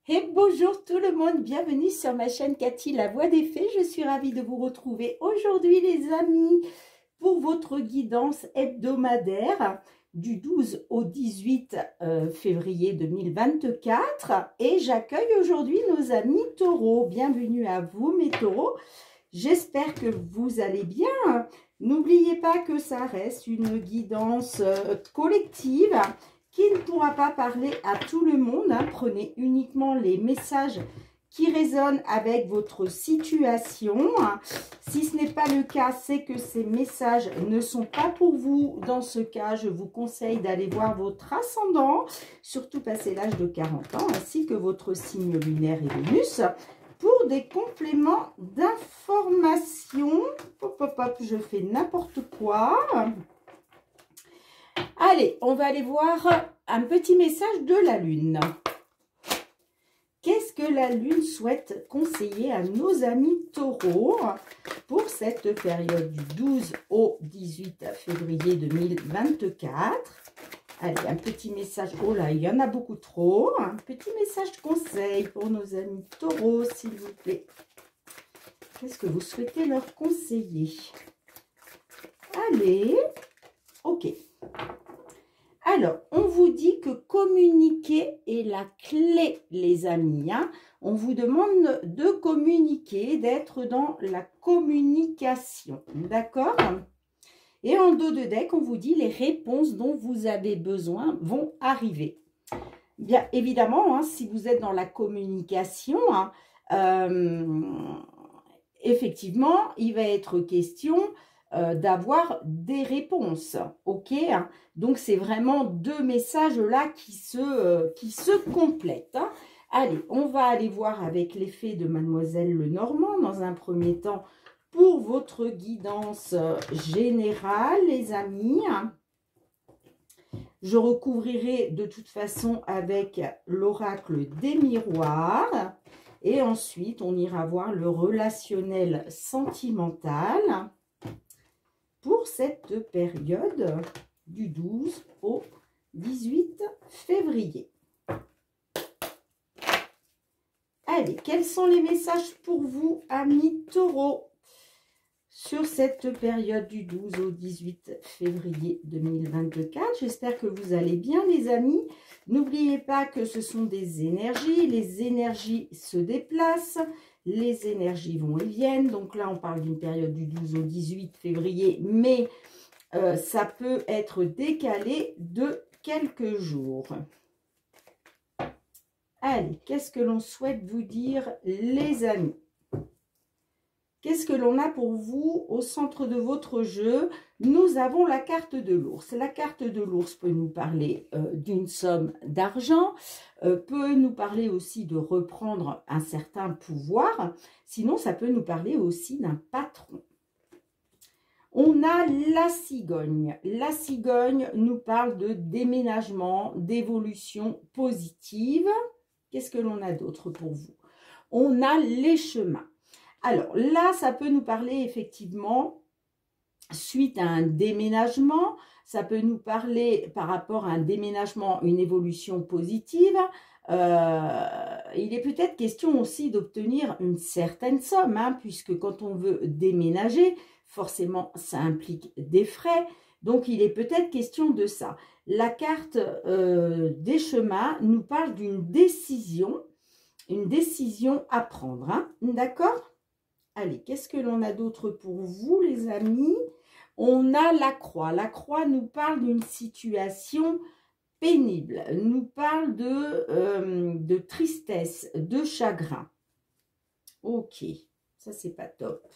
Et bonjour tout le monde, bienvenue sur ma chaîne Cathy, la voix des fées. Je suis ravie de vous retrouver aujourd'hui les amis pour votre guidance hebdomadaire du 12 au 18 février 2024. Et j'accueille aujourd'hui nos amis taureaux. Bienvenue à vous mes taureaux, j'espère que vous allez bien. N'oubliez pas que ça reste une guidance collective qui ne pourra pas parler à tout le monde. Prenez uniquement les messages qui résonnent avec votre situation. Si ce n'est pas le cas, c'est que ces messages ne sont pas pour vous. Dans ce cas, je vous conseille d'aller voir votre ascendant, surtout passé l'âge de 40 ans, ainsi que votre signe lunaire et Vénus, pour des compléments d'information. Hop, hop, hop, je fais n'importe quoi. Allez, on va aller voir un petit message de la Lune. Qu'est-ce que la Lune souhaite conseiller à nos amis taureaux pour cette période du 12 au 18 février 2024? Allez, un petit message. Oh là, il y en a beaucoup trop. Un petit message de conseil pour nos amis taureaux, s'il vous plaît. Qu'est-ce que vous souhaitez leur conseiller? Allez, ok. Alors, on vous dit que communiquer est la clé, les amis. On vous demande de communiquer, d'être dans la communication. D'accord? Et en dos de deck, on vous dit les réponses dont vous avez besoin vont arriver. Bien évidemment, si vous êtes dans la communication, effectivement, il va être question d'avoir des réponses, ok? Donc, c'est vraiment deux messages là qui se complètent. Allez, on va aller voir avec l'effet de Mademoiselle Lenormand dans un premier temps pour votre guidance générale, les amis. Je recouvrirai de toute façon avec l'oracle des miroirs. Et ensuite, on ira voir le relationnel sentimental pour cette période du 12 au 18 février. Allez, quels sont les messages pour vous, amis taureaux, sur cette période du 12 au 18 février 2024? J'espère que vous allez bien, les amis. N'oubliez pas que ce sont des énergies. Les énergies se déplacent. Les énergies vont et viennent. Donc là, on parle d'une période du 12 au 18 février, mais ça peut être décalé de quelques jours. Allez, qu'est-ce que l'on souhaite vous dire, les amis? Qu'est-ce que l'on a pour vous au centre de votre jeu? Nous avons la carte de l'ours. La carte de l'ours peut nous parler d'une somme d'argent, peut nous parler aussi de reprendre un certain pouvoir. Sinon, ça peut nous parler aussi d'un patron. On a la cigogne. La cigogne nous parle de déménagement, d'évolution positive. Qu'est-ce que l'on a d'autre pour vous? On a les chemins. Alors là, ça peut nous parler effectivement suite à un déménagement. Ça peut nous parler par rapport à un déménagement, une évolution positive. Il est peut-être question aussi d'obtenir une certaine somme, puisque quand on veut déménager, forcément, ça implique des frais. Donc, il est peut-être question de ça. La carte des chemins nous parle d'une décision à prendre. D'accord? Allez, qu'est-ce que l'on a d'autre pour vous, les amis? On a la croix. La croix nous parle d'une situation pénible, nous parle de tristesse, de chagrin. Ok, ça c'est pas top.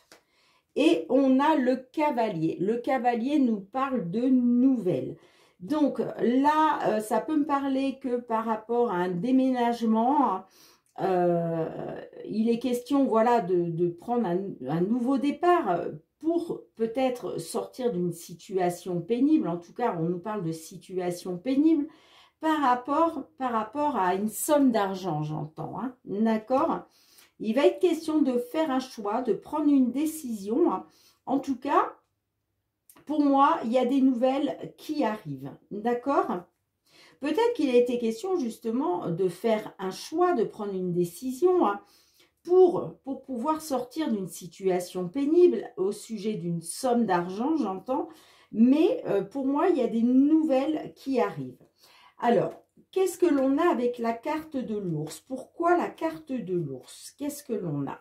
Et on a le cavalier. Le cavalier nous parle de nouvelles. Donc là, ça peut me parler que par rapport à un déménagement, il est question, voilà, de prendre un nouveau départ pour peut-être sortir d'une situation pénible. En tout cas, on nous parle de situation pénible par rapport à une somme d'argent, j'entends. D'accord? Il va être question de faire un choix, de prendre une décision. En tout cas, pour moi, il y a des nouvelles qui arrivent. D'accord? Peut-être qu'il a été question justement de faire un choix, de prendre une décision hein, pour pouvoir sortir d'une situation pénible au sujet d'une somme d'argent, j'entends. Mais pour moi, il y a des nouvelles qui arrivent. Alors, qu'est-ce que l'on a avec la carte de l'ours? Pourquoi la carte de l'ours? Qu'est-ce que l'on a?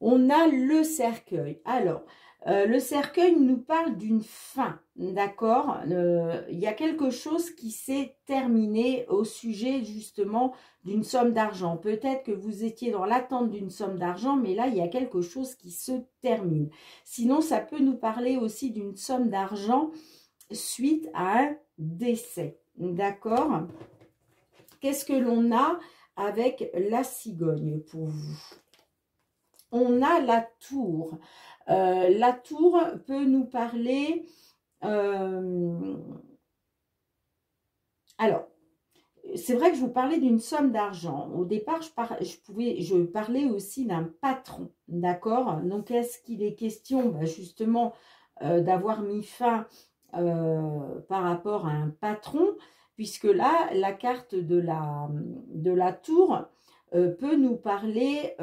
On a le cercueil. Alors, le cercueil nous parle d'une fin, d'accord? Il y a quelque chose qui s'est terminé au sujet justement d'une somme d'argent. Peut-être que vous étiez dans l'attente d'une somme d'argent, mais là, il y a quelque chose qui se termine. Sinon, ça peut nous parler aussi d'une somme d'argent suite à un décès, d'accord? Qu'est-ce que l'on a avec la cigogne pour vous? On a la tour. La tour peut nous parler... alors, c'est vrai que je vous parlais d'une somme d'argent. Au départ, je parlais aussi d'un patron, d'accord? Donc, est-ce qu'il est question justement d'avoir mis fin par rapport à un patron? Puisque là, la carte de la tour peut nous parler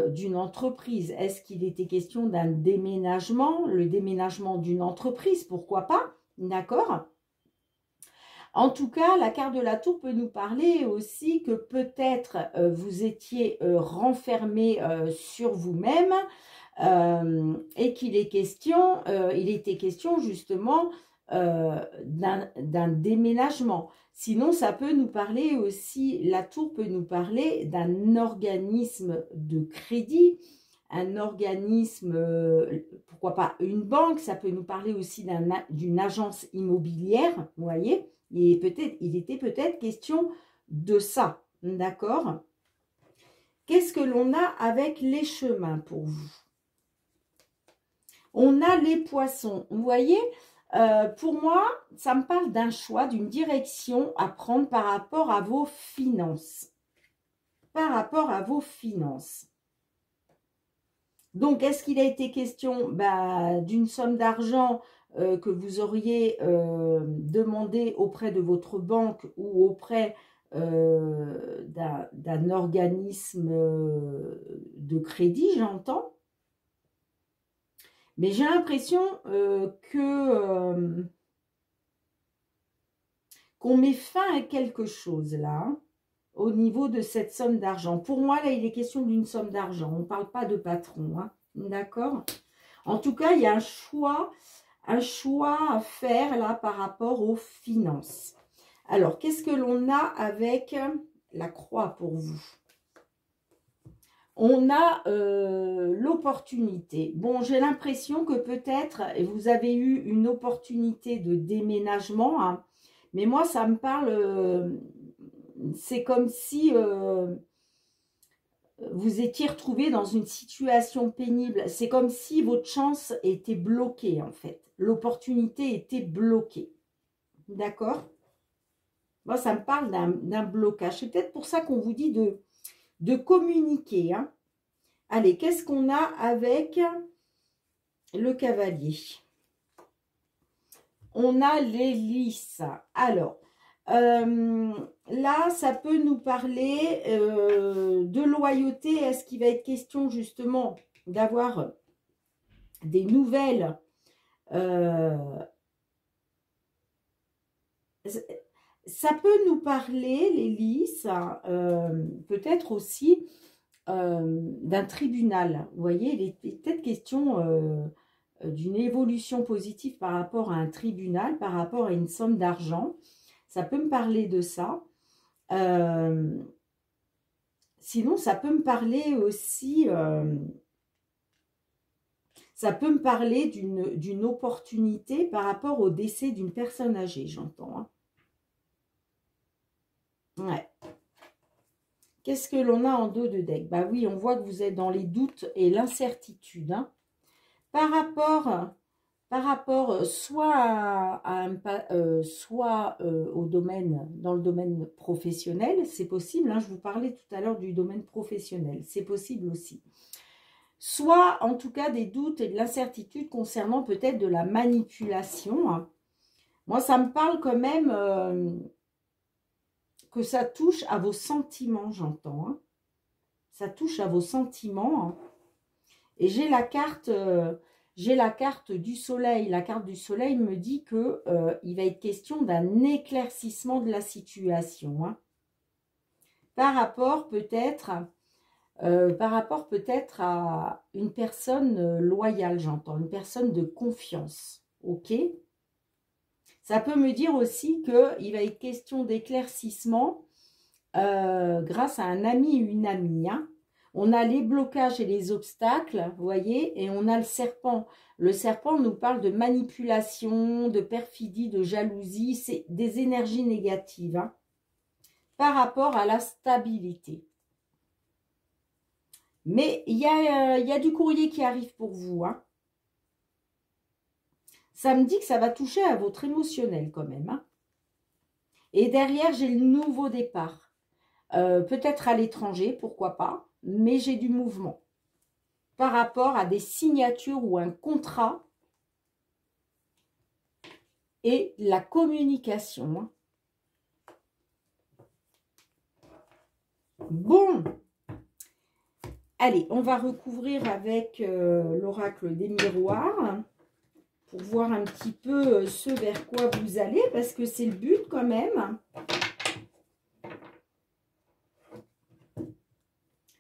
d'une entreprise. Est-ce qu'il était question d'un déménagement? Le déménagement d'une entreprise, pourquoi pas? D'accord? En tout cas, la carte de la tour peut nous parler aussi que peut-être vous étiez renfermé sur vous-même et qu'il est question, il était question justement d'un déménagement. Sinon, ça peut nous parler aussi, la tour peut nous parler d'un organisme de crédit, un organisme, pourquoi pas une banque, ça peut nous parler aussi d'une agence immobilière, vous voyez. Et il était peut-être question de ça, d'accord? Qu'est-ce que l'on a avec les chemins pour vous? On a les poissons, vous voyez, pour moi, ça me parle d'un choix, d'une direction à prendre par rapport à vos finances. Par rapport à vos finances. Donc, est-ce qu'il a été question d'une somme d'argent que vous auriez demandé auprès de votre banque ou auprès d'un organisme de crédit, j'entends. Mais j'ai l'impression qu'on met fin à quelque chose là, hein, au niveau de cette somme d'argent. Pour moi, là, il est question d'une somme d'argent. On ne parle pas de patron, hein, d'accord? En tout cas, il y a un choix à faire là par rapport aux finances. Alors, qu'est-ce que l'on a avec la croix pour vous? On a l'opportunité. Bon, j'ai l'impression que peut-être vous avez eu une opportunité de déménagement, hein, mais moi, ça me parle, c'est comme si vous étiez retrouvé dans une situation pénible. C'est comme si votre chance était bloquée, en fait. L'opportunité était bloquée. D'accord? Moi, ça me parle d'un blocage. C'est peut-être pour ça qu'on vous dit de communiquer. Hein. Allez, qu'est-ce qu'on a avec le cavalier? On a les lys. Alors, là, ça peut nous parler de loyauté. Est-ce qu'il va être question justement d'avoir des nouvelles ça peut nous parler, les lys, peut-être aussi d'un tribunal. Vous voyez, il est peut-être question d'une évolution positive par rapport à un tribunal, par rapport à une somme d'argent. Ça peut me parler de ça. Sinon, ça peut me parler aussi... ça peut me parler d'une opportunité par rapport au décès d'une personne âgée, j'entends. Hein. Ouais. Qu'est-ce que l'on a en dos de deck? Bah oui, on voit que vous êtes dans les doutes et l'incertitude. Hein. Par rapport soit au domaine, dans le domaine professionnel, c'est possible. Hein, je vous parlais tout à l'heure du domaine professionnel, c'est possible aussi. Soit en tout cas des doutes et de l'incertitude concernant peut-être de la manipulation. Hein. Moi, ça me parle quand même que ça touche à vos sentiments, j'entends. Hein. Ça touche à vos sentiments. Hein. Et j'ai la carte du soleil. La carte du soleil me dit que il va être question d'un éclaircissement de la situation. Hein. Par rapport peut-être à une personne loyale, j'entends, une personne de confiance. Ok? Ça peut me dire aussi qu'il va être question d'éclaircissement grâce à un ami ou une amie. Hein. On a les blocages et les obstacles, vous voyez, et on a le serpent. Le serpent nous parle de manipulation, de perfidie, de jalousie, c'est des énergies négatives hein, par rapport à la stabilité. Mais il y a du courrier qui arrive pour vous. Hein. Ça me dit que ça va toucher à votre émotionnel quand même. Hein. Et derrière, j'ai le nouveau départ. Peut-être à l'étranger, pourquoi pas, mais j'ai du mouvement. Par rapport à des signatures ou un contrat et la communication. Hein. Bon. Allez, on va recouvrir avec l'oracle des miroirs pour voir un petit peu ce vers quoi vous allez, parce que c'est le but quand même.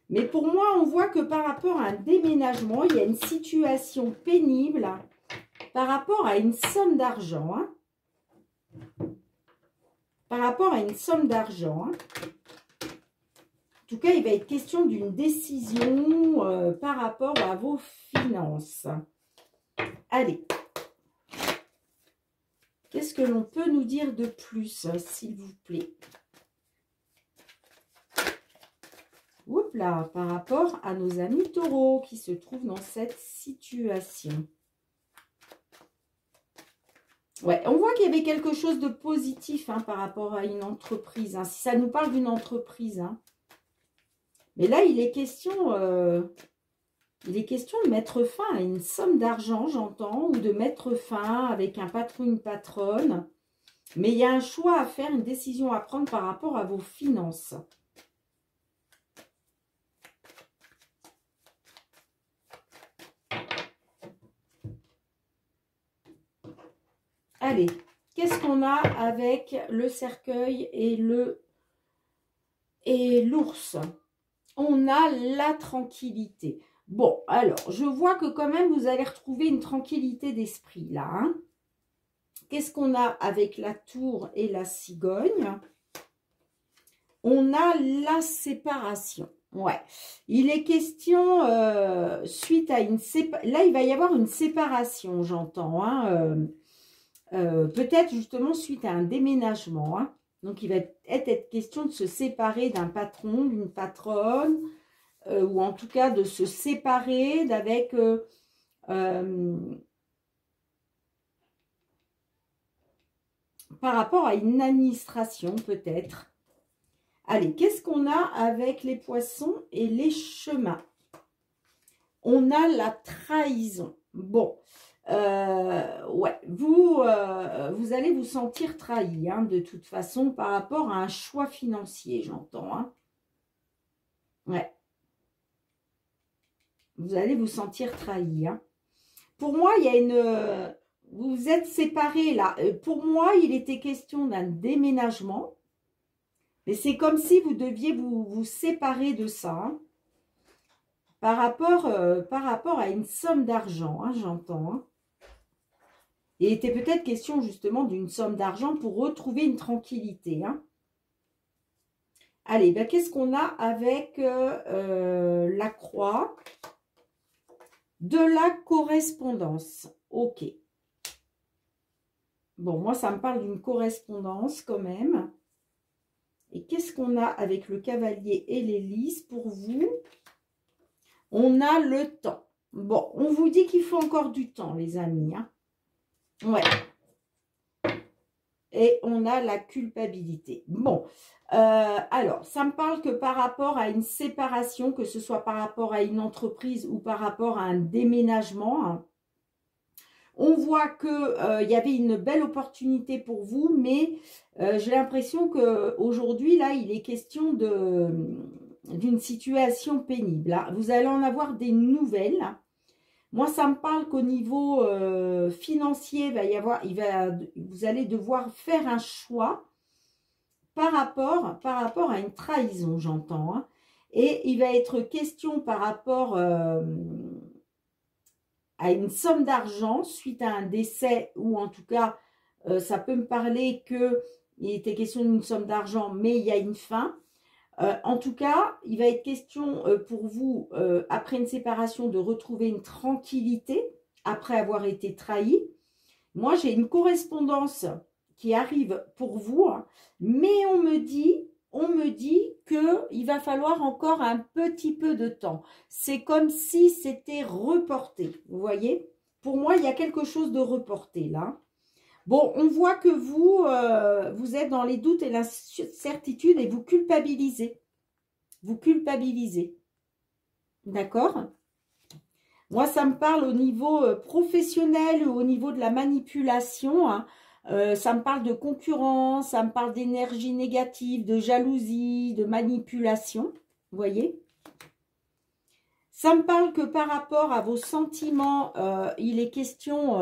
Mais pour moi, on voit que par rapport à un déménagement, il y a une situation pénible par rapport à une somme d'argent. Hein. Par rapport à une somme d'argent. Hein. En tout cas, il va être question d'une décision par rapport à vos finances. Allez. Qu'est-ce que l'on peut nous dire de plus, s'il vous plaît? Oups là, par rapport à nos amis taureaux qui se trouvent dans cette situation. Ouais, on voit qu'il y avait quelque chose de positif hein, par rapport à une entreprise. Hein, si ça nous parle d'une entreprise. Hein. Mais là, il est question de mettre fin à une somme d'argent, j'entends, ou de mettre fin avec un patron, une patronne. Mais il y a un choix à faire, une décision à prendre par rapport à vos finances. Allez, qu'est-ce qu'on a avec le cercueil et l'ours? On a la tranquillité. Bon, alors, je vois que quand même, vous allez retrouver une tranquillité d'esprit, là. Hein. Qu'est-ce qu'on a avec la tour et la cigogne? On a la séparation. Ouais. Il est question, suite à une séparation... Là, il va y avoir une séparation, j'entends. Hein, peut-être justement suite à un déménagement. Hein. Donc, il va être question de se séparer d'un patron, d'une patronne, ou en tout cas de se séparer d'avec par rapport à une administration peut-être. Allez, qu'est-ce qu'on a avec les poissons et les chemins? On a la trahison. Bon, ouais, vous allez vous sentir trahi, hein, de toute façon, par rapport à un choix financier, j'entends. Hein. Ouais. Vous allez vous sentir trahi. Hein. Pour moi, il y a une... vous êtes séparés, là. Pour moi, il était question d'un déménagement. Mais c'est comme si vous deviez vous séparer de ça. Hein. Par rapport à une somme d'argent, hein, j'entends. Hein. Il était peut-être question justement d'une somme d'argent pour retrouver une tranquillité. Hein. Allez, ben, qu'est-ce qu'on a avec la croix? De la correspondance. Ok. Bon, moi, ça me parle d'une correspondance quand même. Et qu'est-ce qu'on a avec le cavalier et l'hélice pour vous? On a le temps. Bon, on vous dit qu'il faut encore du temps, les amis. Hein. Ouais. Et on a la culpabilité. Bon, alors, ça me parle que par rapport à une séparation, que ce soit par rapport à une entreprise ou par rapport à un déménagement, hein, On voit que y avait une belle opportunité pour vous, mais j'ai l'impression qu'aujourd'hui, là, il est question d'une situation pénible. Hein. Vous allez en avoir des nouvelles. Moi, ça me parle qu'au niveau financier, vous allez devoir faire un choix par rapport à une trahison, j'entends. Hein. Et il va être question par rapport à une somme d'argent suite à un décès, ou en tout cas, ça peut me parler qu'il était question d'une somme d'argent, mais il y a une fin. En tout cas, il va être question pour vous, après une séparation, de retrouver une tranquillité après avoir été trahi. Moi, j'ai une correspondance qui arrive pour vous, hein, mais on me dit qu'il va falloir encore un petit peu de temps. C'est comme si c'était reporté, vous voyez? Pour moi, il y a quelque chose de reporté là. Bon, on voit que vous, vous êtes dans les doutes et l'incertitude et vous culpabilisez. Vous culpabilisez. D'accord? Moi, ça me parle au niveau professionnel ou au niveau de la manipulation. Hein. Ça me parle de concurrence, ça me parle d'énergie négative, de jalousie, de manipulation. Vous voyez? Ça me parle que par rapport à vos sentiments, il est question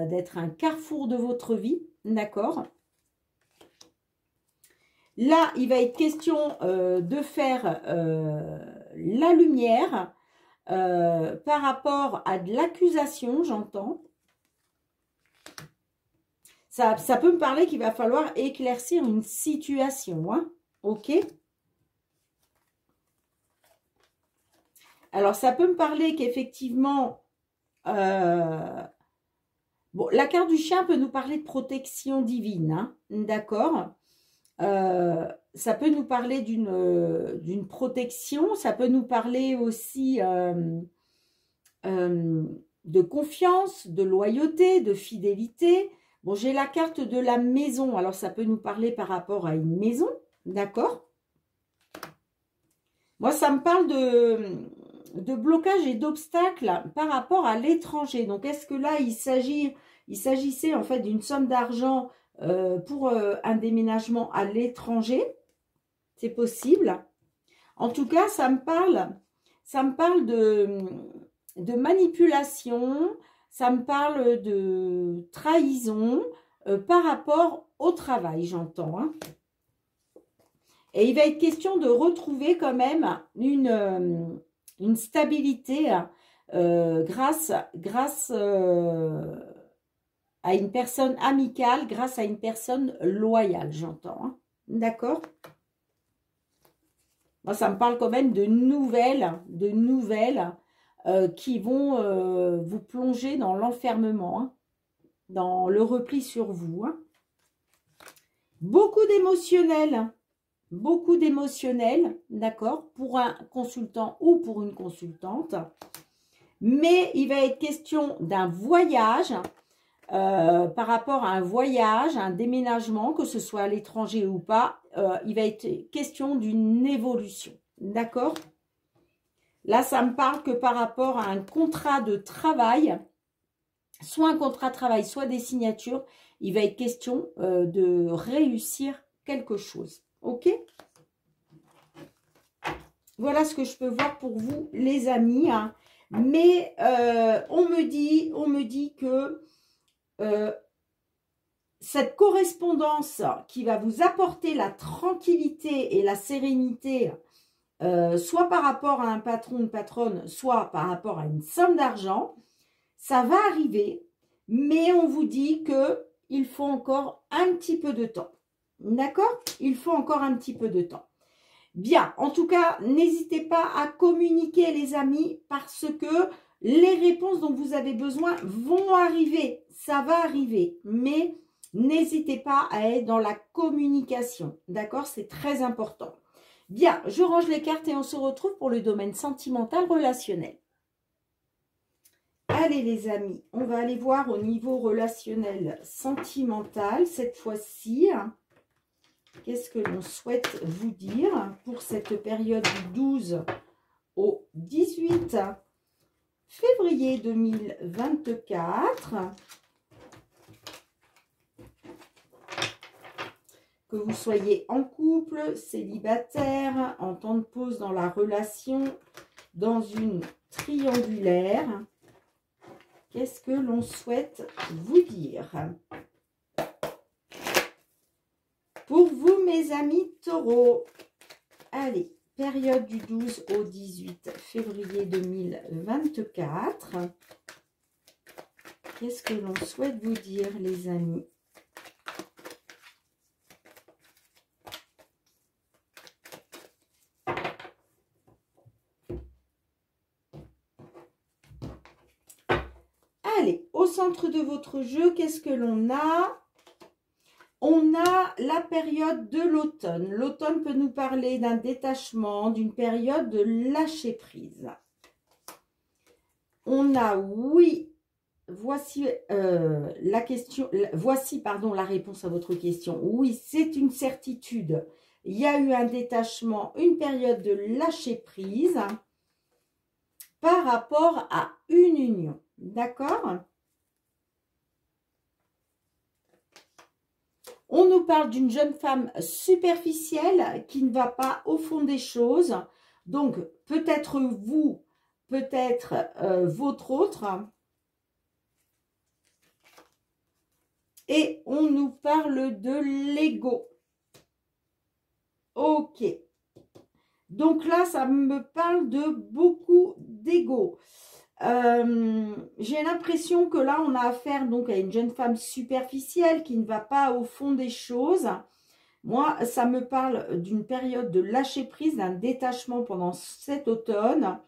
d'être un carrefour de votre vie. D'accord? Là, il va être question de faire la lumière par rapport à de l'accusation, j'entends. Ça peut me parler qu'il va falloir éclaircir une situation, hein, ok? Alors, ça peut me parler qu'effectivement, bon, la carte du chien peut nous parler de protection divine, hein, d'accord? Ça peut nous parler d'une protection, ça peut nous parler aussi de confiance, de loyauté, de fidélité. Bon, j'ai la carte de la maison, alors ça peut nous parler par rapport à une maison, d'accord? Moi, ça me parle de blocage et d'obstacles par rapport à l'étranger. Donc, est-ce que là, il s'agissait en fait d'une somme d'argent pour un déménagement à l'étranger? C'est possible. En tout cas, ça me parle de manipulation, ça me parle de trahison par rapport au travail, j'entends. Hein. Et il va être question de retrouver quand même une stabilité grâce à une personne amicale, grâce à une personne loyale, j'entends. Hein. D'accord? Moi, ça me parle quand même de nouvelles qui vont vous plonger dans l'enfermement, hein, dans le repli sur vous. Hein. Beaucoup d'émotionnel, d'accord, pour un consultant ou pour une consultante. Mais il va être question d'un voyage, par rapport à un voyage, un déménagement, que ce soit à l'étranger ou pas, il va être question d'une évolution, d'accord? Là, ça me parle que par rapport à un contrat de travail, soit un contrat de travail, soit des signatures, il va être question de réussir quelque chose, ok? Voilà ce que je peux voir pour vous, les amis. Hein. Mais on me dit que cette correspondance qui va vous apporter la tranquillité et la sérénité, soit par rapport à un patron, une patronne, soit par rapport à une somme d'argent, ça va arriver, mais on vous dit qu'il faut encore un petit peu de temps. D'accord? Il faut encore un petit peu de temps. Bien, en tout cas, n'hésitez pas à communiquer, les amis, parce que les réponses dont vous avez besoin vont arriver. Ça va arriver, mais n'hésitez pas à être dans la communication. D'accord? C'est très important. Bien, je range les cartes et on se retrouve pour le domaine sentimental relationnel. Allez les amis, on va aller voir au niveau relationnel sentimental cette fois-ci. Qu'est-ce que l'on souhaite vous dire pour cette période du 12 au 18 février 2024. Que vous soyez en couple, célibataire, en temps de pause dans la relation, dans une triangulaire. Qu'est-ce que l'on souhaite vous dire? Pour vous, mes amis taureaux, allez, période du 12 au 18 février 2024. Qu'est-ce que l'on souhaite vous dire, les amis? Allez, au centre de votre jeu, qu'est-ce que l'on a? On a la période de l'automne. L'automne peut nous parler d'un détachement, d'une période de lâcher prise. On a, oui, voici la question, voici, pardon, la réponse à votre question. Oui, c'est une certitude. Il y a eu un détachement, une période de lâcher prise par rapport à une union. D'accord? On nous parle d'une jeune femme superficielle qui ne va pas au fond des choses. Donc, peut-être vous, peut-être votre autre. Et on nous parle de l'ego. Ok. Donc là, ça me parle de beaucoup d'ego. J'ai l'impression que là, on a affaire donc à une jeune femme superficielle qui ne va pas au fond des choses. Moi, ça me parle d'une période de lâcher prise, d'un détachement pendant cet automne.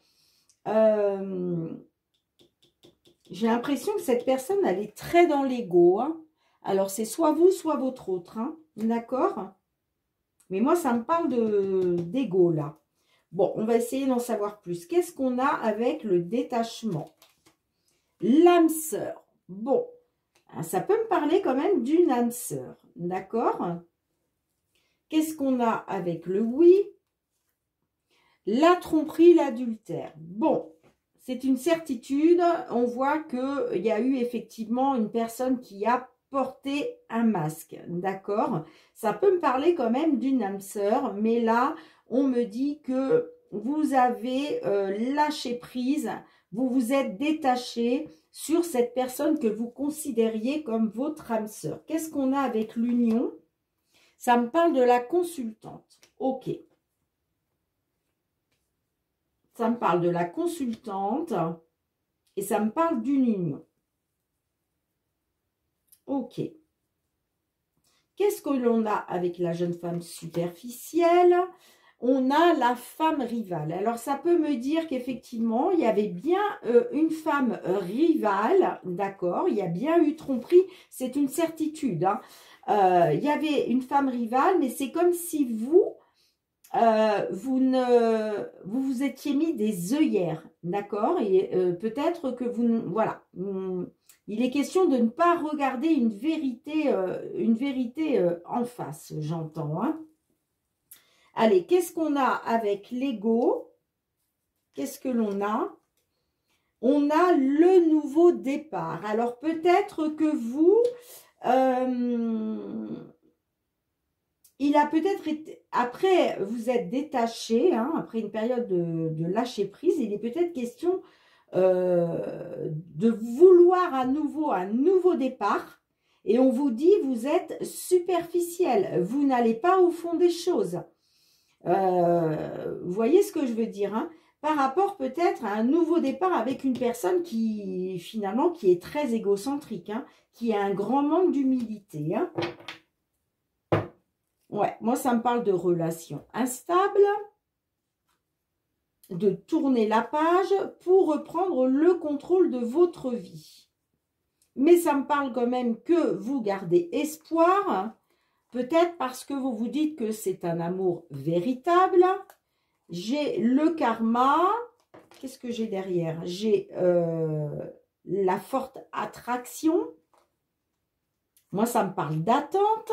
J'ai l'impression que cette personne, elle est très dans l'ego. Hein. Alors, c'est soit vous, soit votre autre. Hein. D'accord? Mais moi, ça me parle d'ego, là. Bon, on va essayer d'en savoir plus. Qu'est-ce qu'on a avec le détachement? L'âme sœur. Bon, ça peut me parler quand même d'une âme sœur. D'accord? Qu'est-ce qu'on a avec le oui? La tromperie, l'adultère. Bon, c'est une certitude. On voit qu'il y a eu effectivement une personne qui a porté un masque. D'accord? Ça peut me parler quand même d'une âme sœur, mais là, on me dit que vous avez lâché prise, vous vous êtes détaché sur cette personne que vous considériez comme votre âme sœur. Qu'est-ce qu'on a avec l'union? Ça me parle de la consultante. Ok. Ça me parle de la consultante et ça me parle d'une union. Ok. Qu'est-ce que l'on a avec la jeune femme superficielle? On a la femme rivale. Alors, ça peut me dire qu'effectivement, il y avait bien une femme rivale, d'accord? Il y a bien eu tromperie, c'est une certitude. Hein. Il y avait une femme rivale, mais c'est comme si vous vous étiez mis des œillères, d'accord? Et peut-être que vous... Voilà. Il est question de ne pas regarder une vérité en face, j'entends. Hein. Allez, qu'est-ce qu'on a avec l'ego? Qu'est-ce que l'on a? On a le nouveau départ. Alors, peut-être que vous... il a peut-être été... Après, vous êtes détaché, hein, après une période de lâcher prise, il est peut-être question de vouloir à nouveau un nouveau départ. Et on vous dit, vous êtes superficiel, vous n'allez pas au fond des choses. Vous voyez ce que je veux dire, hein? Par rapport peut-être à un nouveau départ avec une personne qui, finalement, qui est très égocentrique, hein, qui a un grand manque d'humilité. Hein? Ouais, moi, ça me parle de relations instables, de tourner la page pour reprendre le contrôle de votre vie. Mais ça me parle quand même que vous gardez espoir, peut-être parce que vous vous dites que c'est un amour véritable. J'ai le karma. Qu'est-ce que j'ai derrière? J'ai la forte attraction. Moi, ça me parle d'attente.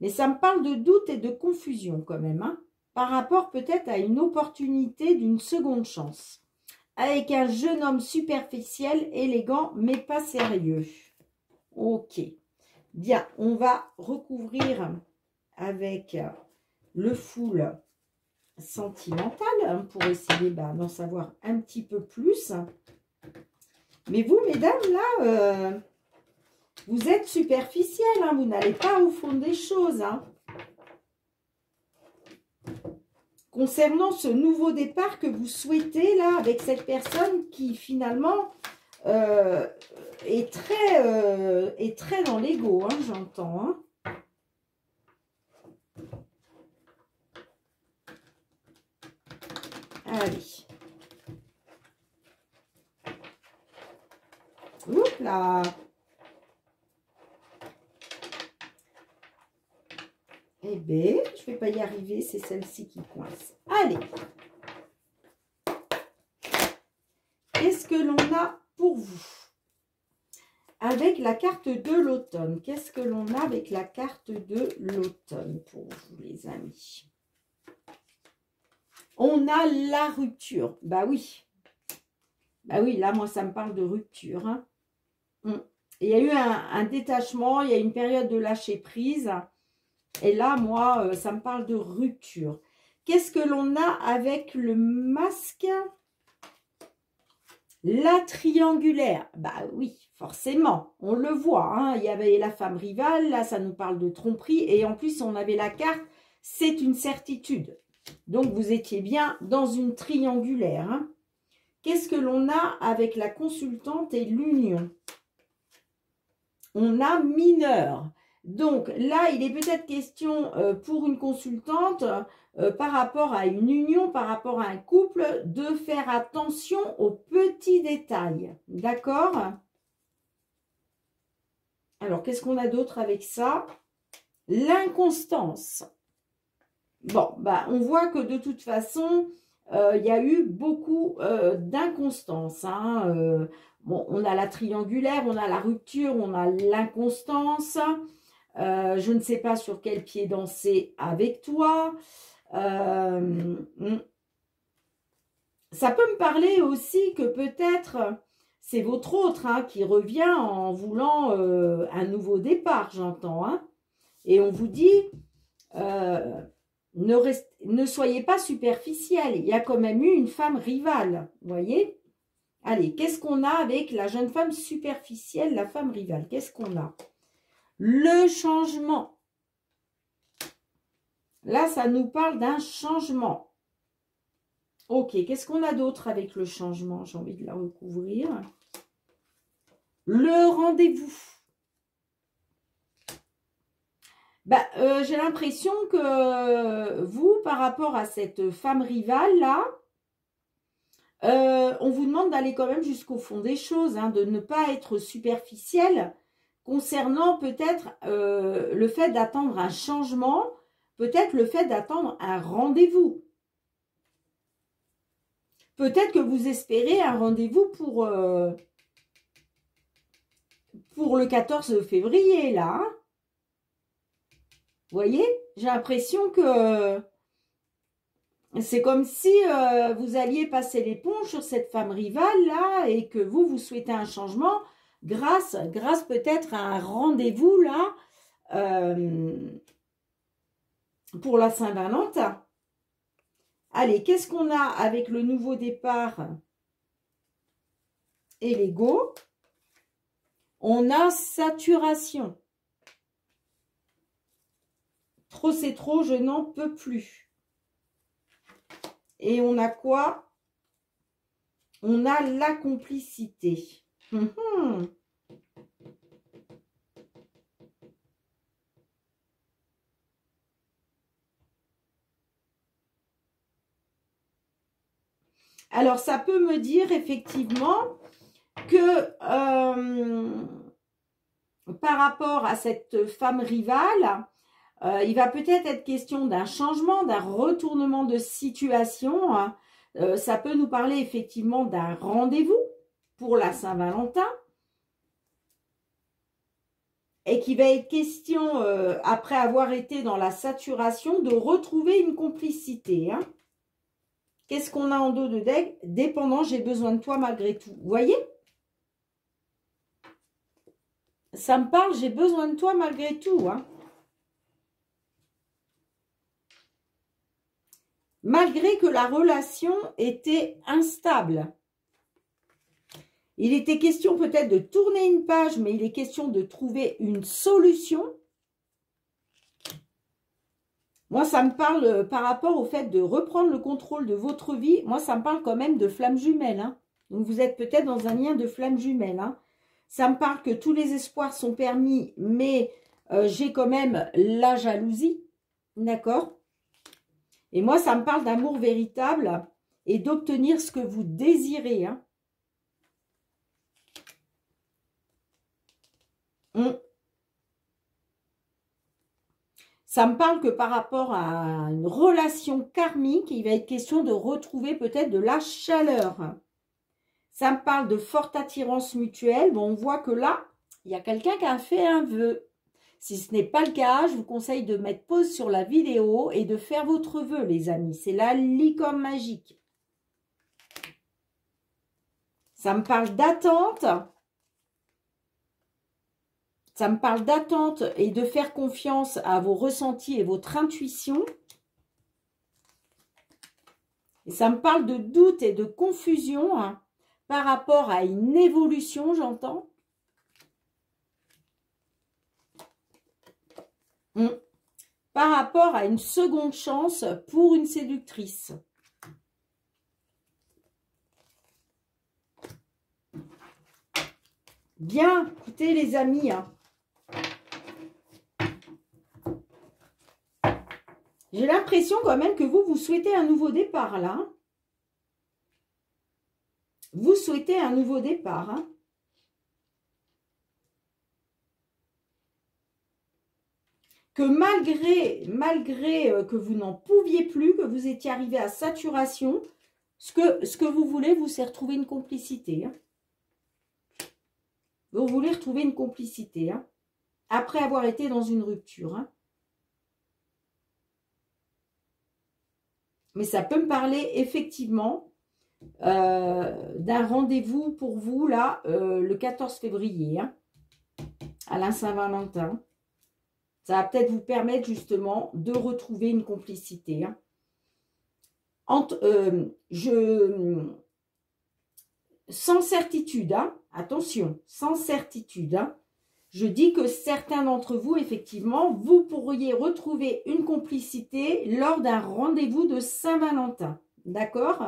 Mais ça me parle de doute et de confusion quand même. Hein, par rapport peut-être à une opportunité d'une seconde chance. avec un jeune homme superficiel, élégant, mais pas sérieux. Ok. Bien, on va recouvrir avec le full sentimental hein, pour essayer d'en savoir un petit peu plus. Mais vous, mesdames, là, vous êtes superficielles, hein, vous n'allez pas au fond des choses. Hein. Concernant ce nouveau départ que vous souhaitez, là, avec cette personne qui, finalement, est très dans l'ego, hein, j'entends. Hein. Allez. Oups là. Eh bien, je ne vais pas y arriver, c'est celle-ci qui coince. Allez. Qu'est-ce que l'on a pour vous? Avec la carte de l'automne. Qu'est-ce que l'on a avec la carte de l'automne pour vous, les amis? On a la rupture. Bah oui. Bah oui, là, moi, ça me parle de rupture. Hein. Il y a eu un détachement, il y a une période de lâcher prise. Et là, moi, ça me parle de rupture. Qu'est-ce que l'on a avec le masque? La triangulaire. Bah oui, forcément, on le voit. Hein. Il y avait la femme rivale, là, ça nous parle de tromperie. Et en plus, on avait la carte, c'est une certitude. Donc, vous étiez bien dans une triangulaire. Hein. Qu'est-ce que l'on a avec la consultante et l'union? On a mineur. Donc, là, il est peut-être question pour une consultante, par rapport à une union, par rapport à un couple, de faire attention aux petits détails. D'accord? Alors, qu'est-ce qu'on a d'autre avec ça? L'inconstance. Bon, bah, on voit que de toute façon, il y a eu beaucoup d'inconstance. Hein, bon, on a la triangulaire, on a la rupture, on a l'inconstance. Je ne sais pas sur quel pied danser avec toi. Ça peut me parler aussi que peut-être c'est votre autre hein, qui revient en voulant un nouveau départ, j'entends. Hein, et on vous dit, ne soyez pas superficiel. Il y a quand même eu une femme rivale, vous voyez? Allez, qu'est-ce qu'on a avec la jeune femme superficielle, la femme rivale? Qu'est-ce qu'on a? Le changement. Là, ça nous parle d'un changement. Ok, qu'est-ce qu'on a d'autre avec le changement? J'ai envie de la recouvrir. Le rendez-vous. Bah, j'ai l'impression que vous, par rapport à cette femme rivale, là, on vous demande d'aller quand même jusqu'au fond des choses, hein, de ne pas être superficiel concernant peut-être le fait d'attendre un changement, peut-être le fait d'attendre un rendez-vous. Peut-être que vous espérez un rendez-vous pour le 14 février, là. Hein. Vous voyez, j'ai l'impression que c'est comme si vous alliez passer l'éponge sur cette femme rivale, là, et que vous souhaitez un changement grâce peut-être à un rendez-vous, là, pour la Saint-Valentin. Allez, qu'est-ce qu'on a avec le nouveau départ et l'ego? On a saturation. Trop c'est trop, je n'en peux plus. Et on a quoi? On a la complicité. Alors, ça peut me dire effectivement que par rapport à cette femme rivale, il va peut-être être question d'un changement, d'un retournement de situation. Hein. Ça peut nous parler effectivement d'un rendez-vous pour la Saint-Valentin. Et qui va être question, après avoir été dans la saturation, de retrouver une complicité. Hein. Qu'est-ce qu'on a en dos de deck? Dépendant, j'ai besoin de toi malgré tout. Vous voyez? Ça me parle, j'ai besoin de toi malgré tout. Hein. Malgré que la relation était instable. Il était question peut-être de tourner une page, mais il est question de trouver une solution. Moi, ça me parle par rapport au fait de reprendre le contrôle de votre vie. Moi, ça me parle quand même de flamme jumelle. Hein. Donc, vous êtes peut-être dans un lien de flamme jumelle. Hein. Ça me parle que tous les espoirs sont permis, mais j'ai quand même la jalousie. D'accord? Et moi, ça me parle d'amour véritable et d'obtenir ce que vous désirez. Hein. Ça me parle que par rapport à une relation karmique, il va être question de retrouver peut-être de la chaleur. Ça me parle de forte attirance mutuelle. Bon, on voit que là, il y a quelqu'un qui a fait un vœu. Si ce n'est pas le cas, je vous conseille de mettre pause sur la vidéo et de faire votre vœu, les amis. C'est la licorne magique. Ça me parle d'attente. Ça me parle d'attente et de faire confiance à vos ressentis et votre intuition. Et ça me parle de doute et de confusion hein, par rapport à une évolution, j'entends. Par rapport à une seconde chance pour une séductrice. Bien, écoutez les amis, hein. J'ai l'impression quand même que vous souhaitez un nouveau départ là. Vous souhaitez un nouveau départ. Hein. Que malgré que vous n'en pouviez plus, que vous étiez arrivé à saturation, ce que vous voulez, c'est retrouver une complicité. Hein. Vous voulez retrouver une complicité. Hein. Après avoir été dans une rupture. Hein. Mais ça peut me parler effectivement d'un rendez-vous pour vous, là, le 14 février, hein, à la Saint-Valentin. Ça va peut-être vous permettre justement de retrouver une complicité. Hein. Sans certitude, hein, attention, sans certitude, hein, je dis que certains d'entre vous, effectivement, vous pourriez retrouver une complicité lors d'un rendez-vous de Saint-Valentin. D'accord?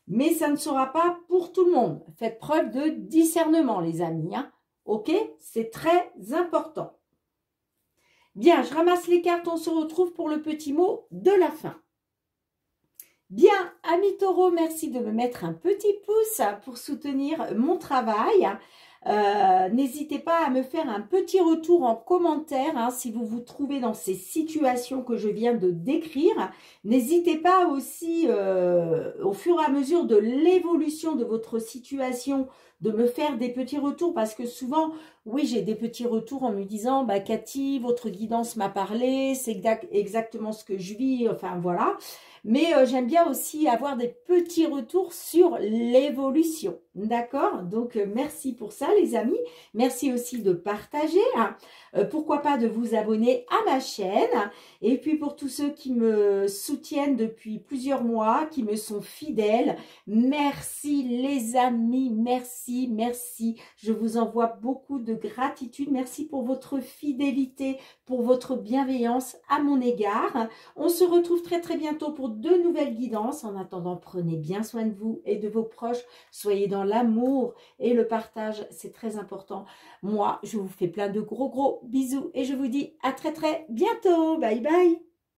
Mais ça ne sera pas pour tout le monde. Faites preuve de discernement, les amis. Hein? Ok? C'est très important. Bien, je ramasse les cartes. On se retrouve pour le petit mot de la fin. Bien, amis taureaux, merci de me mettre un petit pouce pour soutenir mon travail. N'hésitez pas à me faire un petit retour en commentaire hein, si vous vous trouvez dans ces situations que je viens de décrire. N'hésitez pas aussi au fur et à mesure de l'évolution de votre situation de me faire des petits retours parce que souvent, oui, j'ai des petits retours en me disant bah, « Cathy, votre guidance m'a parlé, c'est exactement ce que je vis, enfin voilà ». Mais j'aime bien aussi avoir des petits retours sur l'évolution. D'accord? Donc, merci pour ça, les amis. Merci aussi de partager. Hein. Pourquoi pas de vous abonner à ma chaîne. Et puis, pour tous ceux qui me soutiennent depuis plusieurs mois, qui me sont fidèles, merci, les amis. Merci, merci. Je vous envoie beaucoup de gratitude. Merci pour votre fidélité, pour votre bienveillance à mon égard. On se retrouve très, très bientôt pour de nouvelles guidances. En attendant, prenez bien soin de vous et de vos proches. Soyez dans l'amour et le partage, c'est très important. Moi, je vous fais plein de gros bisous et je vous dis à très très bientôt. Bye bye.